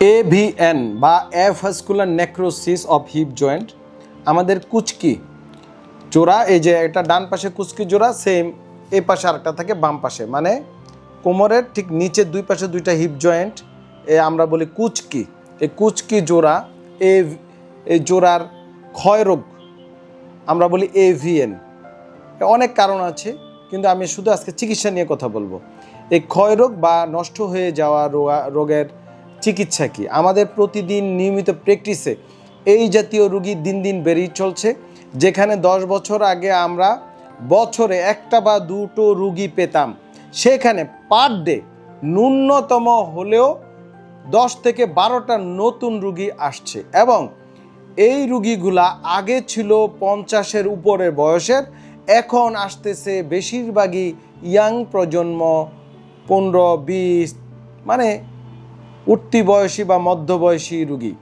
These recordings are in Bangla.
AVN বা অ্যাভাস্কুলার নেক্রোসিস অফ হিপ জয়েন্ট, আমাদের কুচকি জোড়া, এই যে এটা ডান পাশে কুচকি জোড়া, সেম এই পাশে আরেকটা থাকে বাম পাশে, মানে কোমরের ঠিক নিচে দুই পাশে দুইটা হিপ জয়েন্ট, আমরা বলি কুচকি। এই কুচকি জোড়া, এই জোড়ার ক্ষয়রোগ আমরা বলি AVN। অনেক কারণ আছে, কিন্তু আমি শুধু আজকে চিকিৎসা নিয়ে কথা বলবো। এই ক্ষয়রোগ বা নষ্ট হয়ে যাওয়া রোগের চিকিৎসা কি? আমাদের প্রতিদিন নিয়মিত প্র্যাকটিসে এই জাতীয় রোগী দিন দিন বেড়েই চলছে। যেখানে 10 বছর আগে আমরা বছরে একটা বা দুটো রুগী পেতাম, সেখানে পার ডে ন্যূনতম হলেও 10 থেকে 12টা নতুন রুগী আসছে। এবং এই রুগীগুলা আগে ছিল 50-এর উপরের বয়সের, এখন আসতেছে বেশিরভাগই ইয়াং প্রজন্ম, 15-20, মানে উঠতি বয়সী বা মধ্যবয়সী রুগী।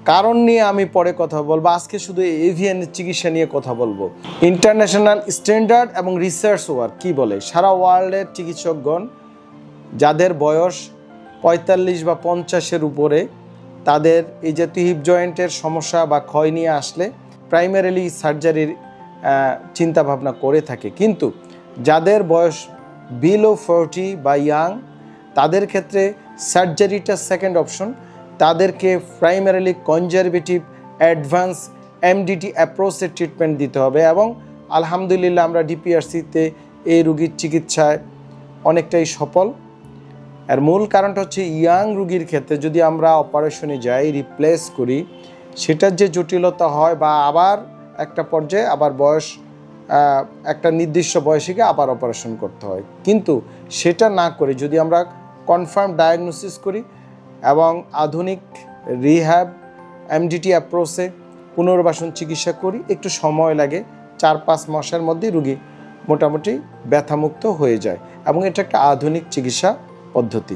কারণ নিয়ে আমি পরে কথা বলবো, আজকে শুধু AVN চিকিৎসা নিয়ে কথা বলবো। ইন্টারন্যাশনাল স্ট্যান্ডার্ড এবং রিসার্চ ওয়ার্ক কী বলে? সারা ওয়ার্ল্ডের চিকিৎসকগণ যাদের বয়স 45 বা 50-এর উপরে, তাদের এই জাতীয় হিপ জয়েন্টের সমস্যা বা ক্ষয় নিয়ে আসলে প্রাইমারিলি সার্জারির চিন্তাভাবনা করে থাকে। কিন্তু যাদের বয়স বিলো 40 বা ইয়াং, তাদের ক্ষেত্রে সার্জারিটা সেকেন্ড অপশন। তাদেরকে প্রাইমারিলি কনজারভেটিভ অ্যাডভান্স MDT অ্যাপ্রোচে ট্রিটমেন্ট দিতে হবে। এবং আলহামদুলিল্লাহ আমরা DPRCতে এই রোগীর চিকিৎসায় অনেকটাই সফল। আর মূল কারণটা হচ্ছে ইয়াং রোগীর ক্ষেত্রে যদি আমরা অপারেশনে যাই, রিপ্লেস করি, সেটার যে জটিলতা হয় বা আবার একটা পর্যায়ে আবার বয়স একটা নির্দিষ্ট বয়সে গিয়ে আবার অপারেশন করতে হয়। কিন্তু সেটা না করে যদি আমরা কনফার্ম ডায়াগনোসিস করি এবং আধুনিক রিহ্যাব MDT অ্যাপ্রোচে পুনর্বাসন চিকিৎসা করি, একটু সময় লাগে, 4-5 মাসের মধ্যে রোগী মোটামুটি ব্যথামুক্ত হয়ে যায়। এবং এটা একটা আধুনিক চিকিৎসা পদ্ধতি।